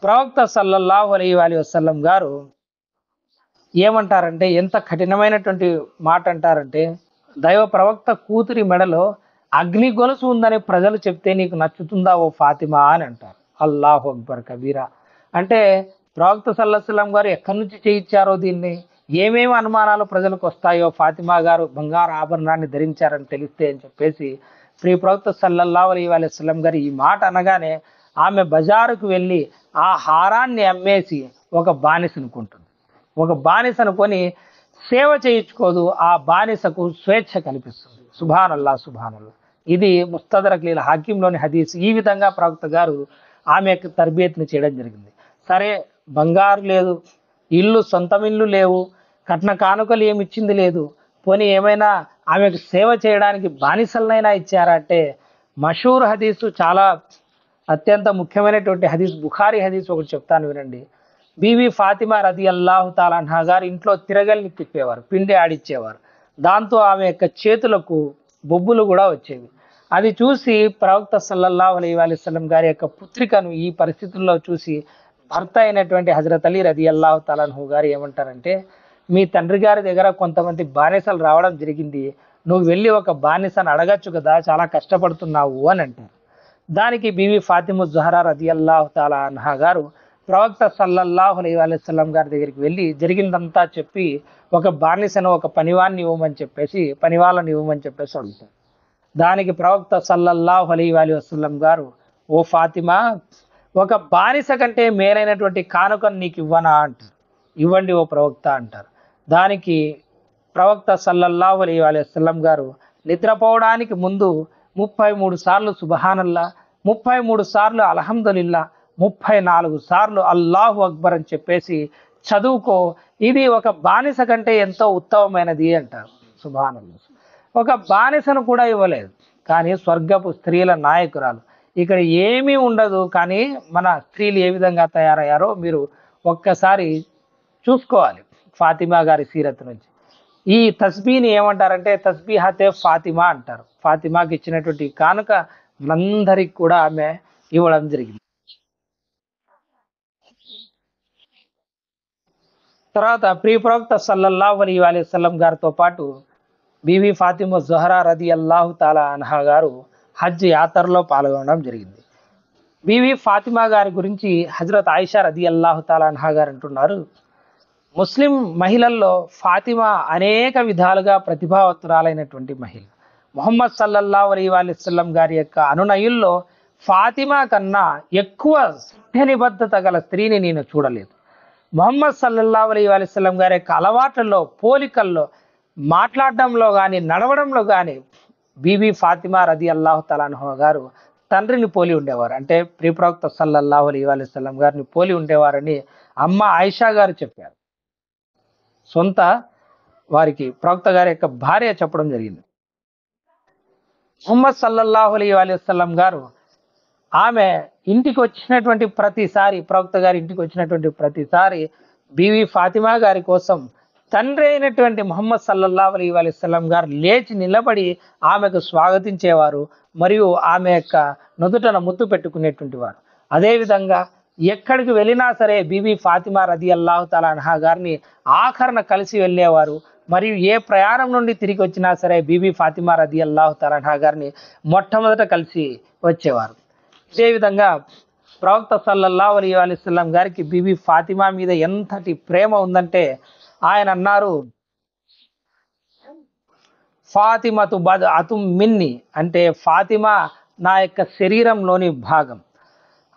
ప్రవక్త సల్లల్లాహు అలైహి వసల్లం గారు ఏమంటారంటే, ఎంత కఠినమైనటువంటి మాట అంటారంటే, దైవ ప్రవక్త కూతురి మెడలో అగ్ని గొలుసు ఉందని ప్రజలు చెప్తే నీకు నచ్చుతుందా ఓ ఫాతిమా అని అంటారు. అల్లాహు అక్బర్ కబీరా. అంటే ప్రవక్త సల్లల్లాహు అలైహి వసల్లం గారు ఎక్కడి నుంచి చేయించారో దీన్ని, ఏమేమి అనుమానాలు ప్రజలకు వస్తాయో ఫాతిమా గారు బంగారు ఆభరణాన్ని ధరించారని తెలిస్తే అని చెప్పేసి ప్రవక్త సల్లల్లాహు అలైహి వసల్లం గారు ఈ మాట అనగానే ఆమె బజారుకు వెళ్ళి ఆ హారాన్ని అమ్మేసి ఒక బానిసను కొంటుంది. ఒక బానిసను కొని సేవ చేయించుకోదు, ఆ బానిసకు స్వేచ్ఛ కల్పిస్తుంది. సుభానల్లా సుభానల్లా. ఇది ముస్తదరక్ లిల్ హాకింలోని హదీస్. ఈ విధంగా ప్రవక్త గారు ఆమె యొక్క తర్బియత్ని చేయడం జరిగింది. సరే, బంగారు లేదు, ఇల్లు సొంతం ఇల్లు లేవు, కట్న కానుకలు ఏమి ఇచ్చింది లేదు, పోనీ ఏమైనా ఆమెకు సేవ చేయడానికి బానిసలనైనా ఇచ్చారా అంటే మషూర్ హదీసు, చాలా అత్యంత ముఖ్యమైనటువంటి హదీస్, బుఖారీ హదీస్ ఒకటి చెప్తాను వినండి. బీవీ ఫాతిమా రదియల్లాహు తఆలా అన్హా గారు ఇంట్లో తిరగలిని తిప్పేవారు, పిండి ఆడిచ్చేవారు. దాంతో ఆమె యొక్క చేతులకు బొబ్బులు కూడా వచ్చేవి. అది చూసి ప్రవక్త సల్లల్లాహు అలైహి వసల్లం గారి యొక్క పుత్రికను ఈ పరిస్థితుల్లో చూసి భర్త అయినటువంటి హజరత్ అలీ రదియల్లాహు తఆలా అన్హు గారు ఏమంటారంటే, మీ తండ్రి గారి దగ్గర కొంతమంది బానిసలు రావడం జరిగింది, నువ్వు వెళ్ళి ఒక బానిసను అడగచ్చు కదా, చాలా కష్టపడుతున్నావు అని అంటారు. దానికి బీవీ ఫాతిమా జహరా రదియల్లాహు తఆలా అన్హా గారు ప్రవక్త సల్లల్లాహు అలైహి వసల్లం గారి దగ్గరికి వెళ్ళి జరిగిందంతా చెప్పి ఒక బానిసను, ఒక పనివాళ్ళని ఇవ్వమని చెప్పేసి అడుగుతారు. దానికి ప్రవక్త సల్లల్లాహు అలైహి వసల్లం గారు, ఓ ఫాతిమా, ఒక బానిస కంటే మేలైనటువంటి కానుకను నీకు ఇవ్వనా అంటారు. ఇవ్వండి ఓ ప్రవక్త అంటారు. దానికి ప్రవక్త సల్లల్లాహు అలైహి వసల్లం గారు నిద్రపోవడానికి ముందు 33 సార్లు సుబ్హానల్లా, 33 సార్లు అల్హమ్దులిల్లా, 34 సార్లు అల్లాహు అక్బర్ అని చెప్పేసి చదువుకో, ఇది ఒక బానిస కంటే ఎంతో ఉత్తమమైనది అంటారు. సుబ్హానల్లా. ఒక బానిసను కూడా ఇవ్వలేదు, కానీ స్వర్గపు స్త్రీల నాయకురాలు. ఇక్కడ ఏమీ ఉండదు, కానీ మన స్త్రీలు ఏ విధంగా తయారయ్యారో మీరు ఒక్కసారి చూసుకోవాలి ఫాతిమా గారి సీరత్ నుంచి. ఈ తస్బీని ఏమంటారంటే తస్బీహతే ఫాతిమా అంటారు. ఫాతిమాకి ఇచ్చినటువంటి కానుక మనందరికి కూడా ఆమె ఇవ్వడం జరిగింది. తర్వాత ప్రియ ప్రవక్త సల్లల్లాహు అలైహి వసల్లం గారితో పాటు బీబీ ఫాతిమా జహరా రదియల్లాహు తాలా అన్హా గారు హజ్ యాత్రలో పాల్గొనడం జరిగింది. బీబీ ఫాతిమా గారి గురించి హజరత్ ఆయిషా రదియల్లాహు తాలా అన్హా గారు అంటున్నారు, ముస్లిం మహిళల్లో ఫాతిమా అనేక విధాలుగా ప్రతిభావంతురాలైనటువంటి మహిళ. ముహమ్మద్ సల్లల్లాహు అలైహి వసల్లం గారి యొక్క అనునయుల్లో ఫాతిమా కన్నా ఎక్కువ సత్యనిబద్ధత గల స్త్రీని నేను చూడలేదు. ముహమ్మద్ సల్లల్లాహు అలైహి వసల్లం గారి యొక్క అలవాట్లలో, పోలికల్లో, మాట్లాడడంలో కానీ, నడవడంలో కానీ బీబీ ఫాతిమా రదియల్లాహు తాలా అన్హా గారు తండ్రిని పోలి ఉండేవారు. అంటే ప్రియ ప్రవక్త సల్లల్లాహు అలైహి వసల్లం గారిని పోలి ఉండేవారని అమ్మ ఆయిషా గారు చెప్పారు. సొంత వారికి ప్రవక్త గారి యొక్క భార్య చెప్పడం జరిగింది. ముహమ్మద్ సల్లల్లాహు అలైహి వసల్లం గారు ఆమె ఇంటికి వచ్చినటువంటి ప్రతిసారి, ప్రవక్త గారి ఇంటికి వచ్చినటువంటి ప్రతిసారి బీవీ ఫాతిమా గారి కోసం తండ్రి అయినటువంటి ముహమ్మద్ సల్లల్లాహు అలైహి వసల్లం గారు లేచి నిలబడి ఆమెకు స్వాగతించేవారు మరియు ఆమె యొక్క నుదుటన ముద్దు పెట్టుకునేటువంటి వారు. అదేవిధంగా ఎక్కడికి వెళ్ళినా సరే బీబీ ఫాతిమా రదియల్లాహు తాలా అన్హా గారిని ఆఖరణ కలిసి వెళ్ళేవారు. మరియు ఏ ప్రయాణం నుండి తిరిగి వచ్చినా సరే బీబీ ఫాతిమా రదియల్లాహు తాలా అన్హా గారిని మొట్టమొదట కలిసి వచ్చేవారు. ఇదే విధంగా ప్రవక్త సల్లల్లాహు అలైహి వసల్లం గారికి బీబీ ఫాతిమా మీద ఎంతటి ప్రేమ ఉందంటే ఆయన అన్నారు, ఫాతిమతు బద్ అతుం మిన్ని, అంటే ఫాతిమా నా యొక్క శరీరంలోని భాగం.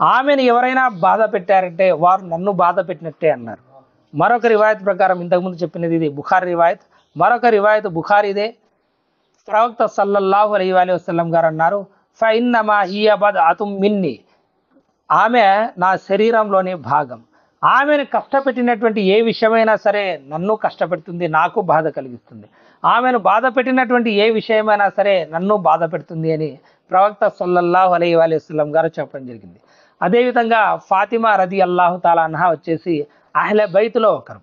ఆమెను ఎవరైనా బాధ పెట్టారంటే వారు నన్ను బాధ పెట్టినట్టే అన్నారు. మరొక రివాయత్ ప్రకారం, ఇంతకుముందు చెప్పినది ఇది బుఖారీ రివాయత్, మరొక రివాయత్ బుఖారీదే. ప్రవక్త సల్లల్లాహు అలైహి వసల్లం గారు అన్నారు, ఫఇన్నమా హియ బద్ అతుం మిన్ని, ఆమె నా శరీరంలోని భాగం. ఆమెను కష్టపెట్టినటువంటి ఏ విషయమైనా సరే నన్ను కష్టపెడుతుంది, నాకు బాధ కలిగిస్తుంది. ఆమెను బాధ పెట్టినటువంటి ఏ విషయమైనా సరే నన్ను బాధ పెడుతుంది అని ప్రవక్త సల్లల్లాహు అలైహి వసల్లం గారు చెప్పడం జరిగింది. అదేవిధంగా ఫాతిమా రదియల్లాహు తాలా అన్హా వచ్చేసి అహ్లె బైత్లో ఒకరు.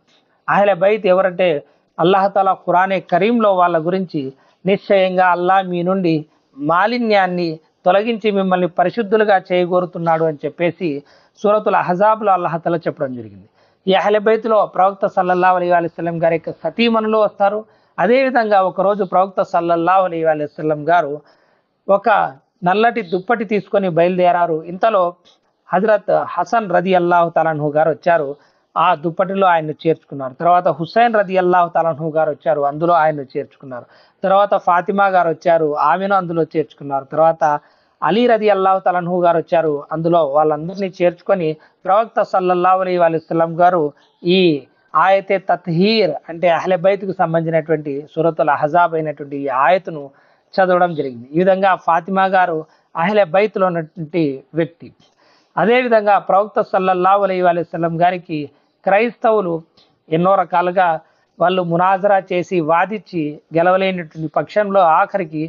అహ్లె బైత్ ఎవరంటే అల్లాహ్ తాలా ఖురానే కరీంలో వాళ్ళ గురించి, నిశ్చయంగా అల్లాహ్ మీ నుండి మాలిన్యాన్ని తొలగించి మిమ్మల్ని పరిశుద్ధులుగా చేయగోరుతున్నాడు అని చెప్పేసి సూరతుల్ అహజాబ్లో అల్లాహ్ తాలా చెప్పడం జరిగింది. ఈ అహ్లె బైత్లో ప్రవక్త సల్లల్లాహు అలైహి వసల్లం గారి యొక్క సతీమణులు వస్తారు. అదేవిధంగా ఒకరోజు ప్రవక్త సల్లల్లాహు అలైహి వసల్లం గారు ఒక నల్లటి దుప్పటి తీసుకొని బయలుదేరారు. ఇంతలో హజరత్ హసన్ రదియల్లాహు తాలా అన్హు గారు వచ్చారు, ఆ దుప్పటిలో ఆయన్ను చేర్చుకున్నారు. తర్వాత హుస్సేన్ రదియల్లాహు తాలా అన్హు గారు వచ్చారు, అందులో ఆయన్ను చేర్చుకున్నారు. తర్వాత ఫాతిమా గారు వచ్చారు, ఆమెను అందులో చేర్చుకున్నారు. తర్వాత అలీ రదియల్లాహు తాలా అన్హు గారు వచ్చారు, అందులో వాళ్ళందరినీ చేర్చుకొని ప్రవక్త సల్లల్లాహు అలైహి వసల్లం గారు ఈ ఆయతే తత్హీర్, అంటే అహ్లె బైత్కు సంబంధించినటువంటి సూరతుల్ అహజాబ్ అయినటువంటి ఈ ఆయతను చదవడం జరిగింది. ఈ విధంగా ఫాతిమా గారు అహ్లె బైత్లో ఉన్నటువంటి వ్యక్తి. అదేవిధంగా ప్రవక్త సల్లల్లాహు అలైహి వసల్లం గారికి క్రైస్తవులు ఎన్నో రకాలుగా వాళ్ళు మునాజరా చేసి వాదించి గెలవలేనటువంటి పక్షంలో ఆఖరికి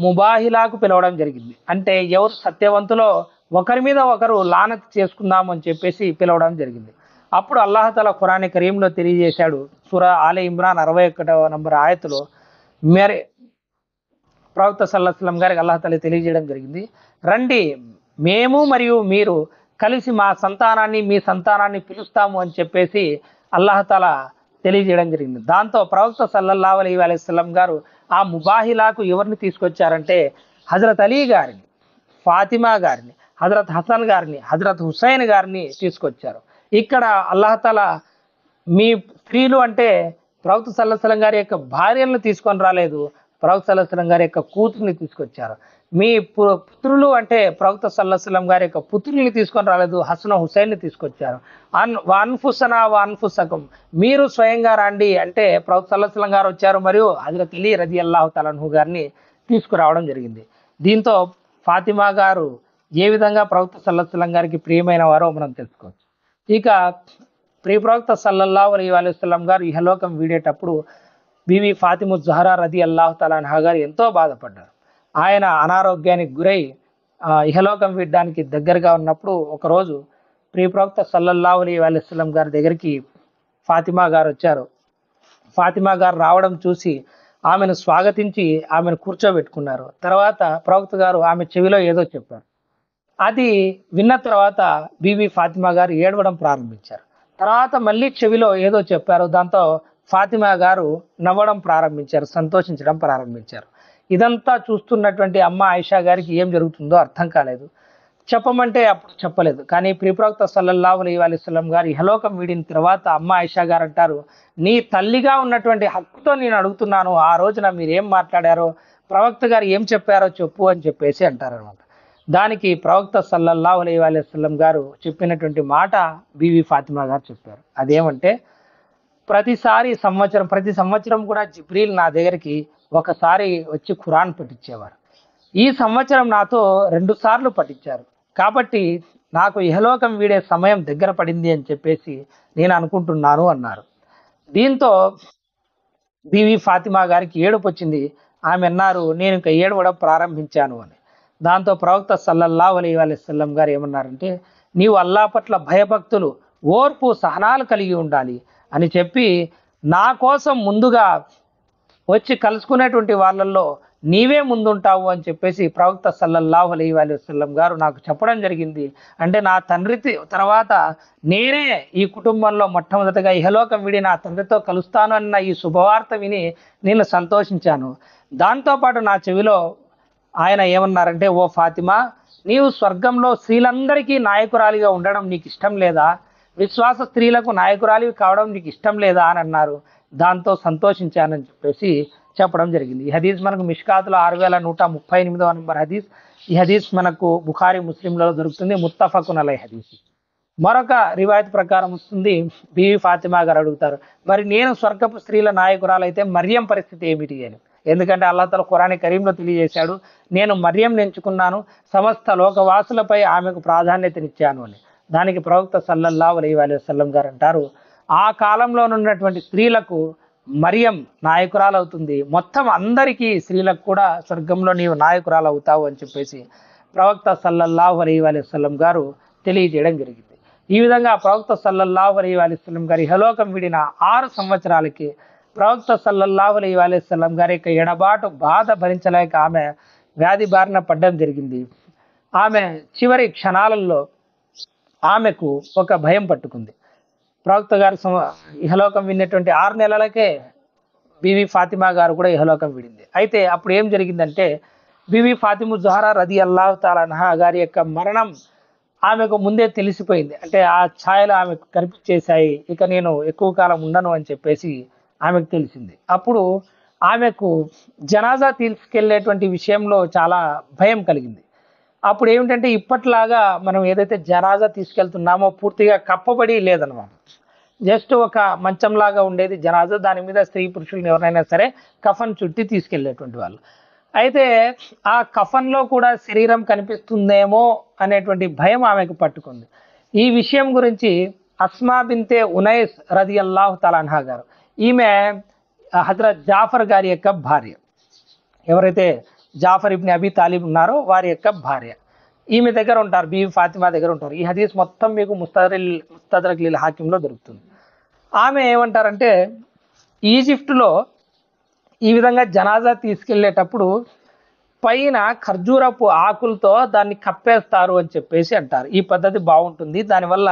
ముబాహిలాకు పిలవడం జరిగింది. అంటే ఎవరు సత్యవంతులో ఒకరి మీద ఒకరు లానత్ చేసుకుందాం అని చెప్పేసి పిలవడం జరిగింది. అప్పుడు అల్లాహ్ తాలా ఖురాన్ కరీంలో తెలియజేశాడు, సూరా ఆలే ఇమ్రాన్ 61వ నంబర్ ఆయతులో మేరే ప్రవక్త సల్లల్లాహు అలైహి వసల్లం గారికి అల్లాహ్ తాలా తెలియజేయడం జరిగింది, రండి మేము మరియు మీరు కలిసి మా సంతానాన్ని మీ సంతానాన్ని పిలుస్తాము అని చెప్పేసి అల్లాహ్ తాలా తెలియజేయడం జరిగింది. దాంతో ప్రవక్త సల్లల్లాహు అలైహి వసల్లం గారు ఆ ముబాహిలాకు ఎవరిని తీసుకొచ్చారంటే హజరత్ అలీ గారిని, ఫాతిమా గారిని, హజరత్ హసన్ గారిని, హజరత్ హుసైన్ గారిని తీసుకొచ్చారు. ఇక్కడ అల్లాహ్ తాలా మీ స్త్రీలు అంటే ప్రవక్త సల్లల్లాహు అలైహి వసల్లం గారి యొక్క భార్యలను తీసుకొని రాలేదు, ప్రవక్త సల్లల్లాహు అలైహి వసల్లం గారి యొక్క కూతుర్ని తీసుకొచ్చారు. మీ పుత్రులు అంటే ప్రవక్త సల్లల్లాహు అలైహి వసల్లం గారి యొక్క పుత్రుల్ని తీసుకొని రాలేదు, హసన్ హుసైన్ని తీసుకొచ్చారు. అన్ఫుసనా అన్ఫుసకం, మీరు స్వయంగా రండి అంటే ప్రవక్త సల్లల్లాహు అలైహి వసల్లం గారు వచ్చారు మరియు హజరత్ అలీ రదియల్లాహు తాలా అన్హు గారిని తీసుకురావడం జరిగింది. దీంతో ఫాతిమా గారు ఏ విధంగా ప్రవక్త సల్లల్లాహు అలైహి వసల్లం గారికి ప్రియమైన వారో మనం తెలుసుకోవచ్చు. ఇక ప్రియ ప్రవక్త సల్లల్లాహు అలైహి వసల్లం గారు ఇహలోకం వీడేటప్పుడు బీవీ ఫాతిమా జహరా రదియల్లాహు తాలా అన్హా గారు ఎంతో బాధపడ్డారు. ఆయన అనారోగ్యానికి గురై ఇహలోకం వీడడానికి దగ్గరగా ఉన్నప్పుడు ఒకరోజు ప్రియ ప్రవక్త సల్లల్లాహు అలైహి వసల్లం గారి దగ్గరికి ఫాతిమా గారు వచ్చారు. ఫాతిమా గారు రావడం చూసి ఆమెను స్వాగతించి ఆమెను కూర్చోబెట్టుకున్నారు. తర్వాత ప్రవక్త గారు ఆమె చెవిలో ఏదో చెప్పారు. అది విన్న తర్వాత బీబీ ఫాతిమా గారు ఏడవడం ప్రారంభించారు. తర్వాత మళ్ళీ చెవిలో ఏదో చెప్పారు. దాంతో ఫాతిమా గారు నవ్వడం ప్రారంభించారు, సంతోషించడం ప్రారంభించారు. ఇదంతా చూస్తున్నటువంటి అమ్మ ఆయిషా గారికి ఏం జరుగుతుందో అర్థం కాలేదు. చెప్పమంటే అప్పుడు చెప్పలేదు. కానీ ప్రియప్రవక్త సల్లల్లాహు అలైహి వసల్లం గారు ఇహలోకం వీడిన తర్వాత అమ్మ ఆయిషా గారు అంటారు, నీ తల్లిగా ఉన్నటువంటి హక్కుతో నేను అడుగుతున్నాను, ఆ రోజున మీరు ఏం మాట్లాడారో, ప్రవక్త గారు ఏం చెప్పారో చెప్పు అని చెప్పేసి అంటారనమాట. దానికి ప్రవక్త సల్లల్లాహు అలైహి వసల్లం గారు చెప్పినటువంటి మాట బీవీ ఫాతిమా గారు చెప్పారు. అదేమంటే, ప్రతి సంవత్సరం కూడా జిబ్రీల్ నా దగ్గరికి ఒకసారి వచ్చి ఖురాన్ పఠించేవారు. ఈ సంవత్సరం నాతో 2 సార్లు పఠించారు. కాబట్టి నాకు ఇహలోకం వీడే సమయం దగ్గర పడింది అని చెప్పేసి నేను అనుకుంటున్నాను అన్నారు. దీంతో బీవీ ఫాతిమా గారికి ఏడుపు వచ్చింది. ఆమె అన్నారు, నేను ఇంకా ఏడవడం ప్రారంభించాను అని. దాంతో ప్రవక్త సల్లల్లాహు అలైహి వసల్లం గారు ఏమన్నారంటే, నీవు అల్లా పట్ల భయభక్తులు, ఓర్పు, సహనాలు కలిగి ఉండాలి అని చెప్పి, నా కోసం ముందుగా వచ్చి కలుసుకునేటువంటి వాళ్ళల్లో నీవే ముందుంటావు అని చెప్పేసి ప్రవక్త సల్లల్లాహు అలైహి వసల్లం గారు నాకు చెప్పడం జరిగింది. అంటే నా తండ్రి తర్వాత నేనే ఈ కుటుంబంలో మొట్టమొదటిగా ఇహలోకం విడి నా తండ్రితో కలుస్తాను అన్న ఈ శుభవార్త విని నేను సంతోషించాను. దాంతోపాటు నా చెవిలో ఆయన ఏమన్నారంటే, ఓ ఫాతిమా, నీవు స్వర్గంలో స్త్రీలందరికీ నాయకురాలిగా ఉండడం నీకు ఇష్టం లేదా? విశ్వాస స్త్రీలకు నాయకురాలివి కావడం నీకు ఇష్టం లేదా అని అన్నారు. దాంతో సంతోషించానని చెప్పేసి చెప్పడం జరిగింది. ఈ హదీస్ మనకు మిష్కాతులో 6138వ నంబర్ హదీస్. ఈ హదీస్ మనకు బుఖారీ, ముస్లింలలో దొరుకుతుంది. ముత్తఫకున్ అలైహి హదీస్. మరొక రివాయత్ ప్రకారం వస్తుంది, బీవీ ఫాతిమా గారు అడుగుతారు, మరి నేను స్వర్గపు స్త్రీల నాయకురాలైతే మర్యం పరిస్థితి ఏమిటి అని. ఎందుకంటే అల్లాహ్ తఆలా ఖురాన్ కరీంలో తెలియజేశాడు, నేను మర్యం ఎంచుకున్నాను, సమస్త లోకవాసులపై ఆమెకు ప్రాధాన్యతనిచ్చాను అని. దానికి ప్రవక్త సల్లల్లాహు అలైహి వసల్లం గారు అంటారు, ఆ కాలంలో ఉన్నటువంటి స్త్రీలకు మరియం నాయకురాలు అవుతుంది, మొత్తం అందరికీ స్త్రీలకు కూడా స్వర్గంలో నీవు నాయకురాలు అవుతావు అని చెప్పేసి ప్రవక్త సల్లల్లాహు అలైహి వసల్లం గారు తెలియజేయడం జరిగింది. ఈ విధంగా ప్రవక్త సల్లల్లాహు అలైహి వసల్లం గారు ఇహలోకం విడిన 6 సంవత్సరాలకి ప్రవక్త సల్లల్లాహు అలైహి వసల్లం గారి యొక్క ఎడబాటు బాధ భరించలేక ఆమె వ్యాధి బారిన పడడం జరిగింది. ఆమె చివరి క్షణాలలో ఆమెకు ఒక భయం పట్టుకుంది. ప్రవక్త గారు ఇహలోకం విన్నటువంటి 6 నెలలకే బీవీ ఫాతిమా గారు కూడా ఇహలోకం విడింది. అయితే అప్పుడు ఏం జరిగిందంటే, బీవీ ఫాతిమా జహరా రదియల్లాహు తఆలా అన్హా గారి యొక్క మరణం ఆమెకు ముందే తెలిసిపోయింది. అంటే ఆ ఛాయలు ఆమెకు కనిపించేశాయి, ఇక నేను ఎక్కువ కాలం ఉండను అని చెప్పేసి ఆమెకు తెలిసింది. అప్పుడు ఆమెకు జనాజా తీసుకెళ్లేటువంటి విషయంలో చాలా భయం కలిగింది. అప్పుడు ఏమిటంటే, ఇప్పట్లాగా మనం ఏదైతే జనాజా తీసుకెళ్తున్నామో పూర్తిగా కప్పబడి లేదనమాట. జస్ట్ ఒక మంచంలాగా ఉండేది జనాజా, దాని మీద స్త్రీ పురుషులను ఎవరైనా సరే కఫన్ చుట్టి తీసుకెళ్లేటువంటి వాళ్ళు. అయితే ఆ కఫన్లో కూడా శరీరం కనిపిస్తుందేమో అనేటువంటి భయం ఆమెకు పట్టుకుంది. ఈ విషయం గురించి అస్మా బిన్తే ఉనైస్ రదియల్లాహు తఆలా అన్హా గారు, ఈమె హజరత్ జాఫర్ గారి యొక్క భార్య, ఎవరైతే జాఫర్ ఇబ్న్ అబీ తాలిబ్ ఉన్నారో వారి యొక్క భార్య, ఈమె దగ్గర ఉంటారు, బీవీ ఫాతిమా దగ్గర ఉంటారు. ఈ హదీస్ మొత్తం మీకు ముస్తదరక్ లిల్ హాకింలో దొరుకుతుంది. ఆమె ఏమంటారంటే, ఈజిప్టులో ఈ విధంగా జనాజా తీసుకెళ్లేటప్పుడు పైన ఖర్జూరపు ఆకులతో దాన్ని కప్పేస్తారు అని చెప్పేసి అంటారు. ఈ పద్ధతి బాగుంటుంది, దానివల్ల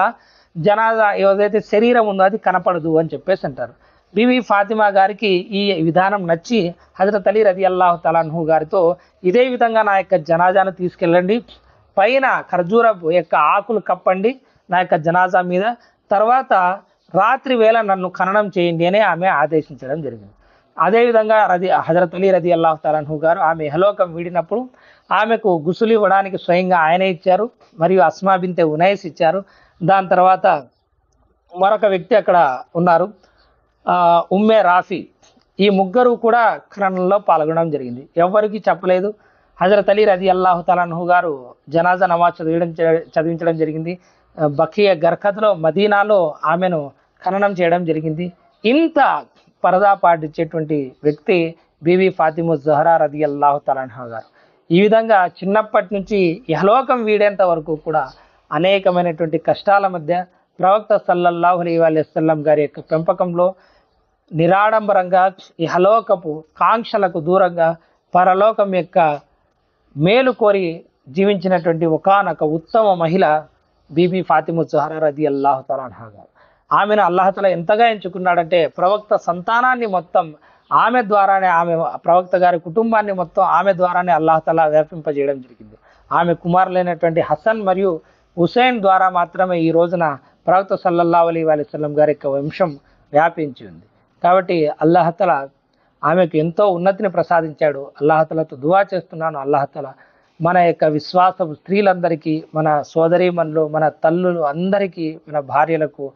జనాజా ఏదైతే శరీరం ఉందో అది కనపడదు అని చెప్పేసి అంటారు. బీవీ ఫాతిమా గారికి ఈ విధానం నచ్చి హజరత్ అలీ రదియల్లాహు తఆలా అన్హు గారితో, ఇదే విధంగా నా యొక్క జనాజాను తీసుకెళ్ళండి, పైన ఖర్జూరపు యొక్క ఆకులు కప్పండి నా యొక్క జనాజా మీద, తర్వాత రాత్రి వేళ నన్ను ఖననం చేయండి అని ఆమె ఆదేశించడం జరిగింది. అదేవిధంగా హజరత్ అలీ రదియల్లాహు తఆలా అన్హు గారు ఆమె ఇహలోకం వీడినప్పుడు ఆమెకు గుసులు ఇవ్వడానికి స్వయంగా ఆయనే ఇచ్చారు, మరియు అస్మా బిన్తే ఉనైస్ ఇచ్చారు. దాని తర్వాత మరొక వ్యక్తి అక్కడ ఉన్నారు, ఉమ్మే రాఫీ. ఈ ముగ్గురు కూడా ఖననంలో పాల్గొనడం జరిగింది. ఎవరికి చెప్పలేదు. హజరత్ అలీ రదియల్లాహు తఆలా అన్హు గారు జనాజా నమాజ్ చదివించడం జరిగింది. బఖియ గర్ఖద్లో మదీనాలో ఆమెను ఖననం చేయడం జరిగింది. ఇంత పరదా పాటించేటువంటి వ్యక్తి బీవీ ఫాతిమా జహరా రదియల్లాహు తఆలా అన్హా గారు. ఈ విధంగా చిన్నప్పటి నుంచి ఇహలోకం వీడేంత వరకు కూడా అనేకమైనటువంటి కష్టాల మధ్య ప్రవక్త సల్లల్లాహు అలైహి వసల్లం గారి యొక్క పెంపకంలో నిరాడంబరంగా ఇహలోకపు కాంక్షలకు దూరంగా పరలోకం యొక్క మేలు కోరి జీవించినటువంటి ఒకానొక ఉత్తమ మహిళ బీబీ ఫాతిమా జహరా రదియల్లాహు తఆలా అన్హా గారు. ఆమెను అల్లాహతల ఎంతగా ఎంచుకున్నాడంటే ప్రవక్త సంతానాన్ని మొత్తం ఆమె ద్వారానే, ఆమె ప్రవక్త గారి కుటుంబాన్ని మొత్తం ఆమె ద్వారానే అల్లాహతల వ్యాపింపజేయడం జరిగింది. ఆమె కుమారులైనటువంటి హసన్ మరియు హుసేన్ ద్వారా మాత్రమే ఈ రోజున ప్రవక్త సల్లల్లాహు అలైహి వసల్లం గారి యొక్క వంశం వ్యాపించి ఉంది. కాబట్టి అల్లాహతల ఆమెకు ఎంతో ఉన్నతిని ప్రసాదించాడు. అల్లాహతలతో దువా చేస్తున్నాను, అల్లాహతల మన యొక్క విశ్వాసపు స్త్రీలందరికీ, మన సోదరీమణులు, మన తల్లులు అందరికీ, మన భార్యలకు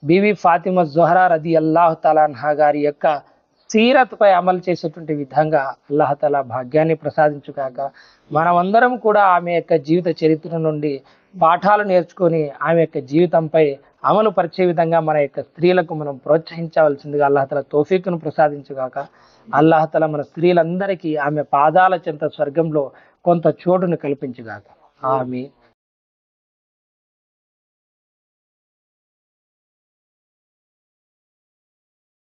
బీవీ ఫాతిమా జొహరా రది అల్లాహు తఆలా గారి యొక్క సీరత్పై అమలు చేసేటువంటి విధంగా అల్లాహతల భాగ్యాన్ని ప్రసాదించుగాక. మనమందరం కూడా ఆమె యొక్క జీవిత చరిత్ర నుండి పాఠాలు నేర్చుకొని ఆమె యొక్క జీవితంపై అమలు పరిచే విధంగా మన యొక్క స్త్రీలకు మనం ప్రోత్సహించవలసిందిగా అల్లాహతల తౌఫీకును ప్రసాదించుగాక. అల్లాహతల మన స్త్రీలందరికీ ఆమె పాదాల చెంత స్వర్గంలో కొంత చోటును కల్పించుగాక. ఆమీన్.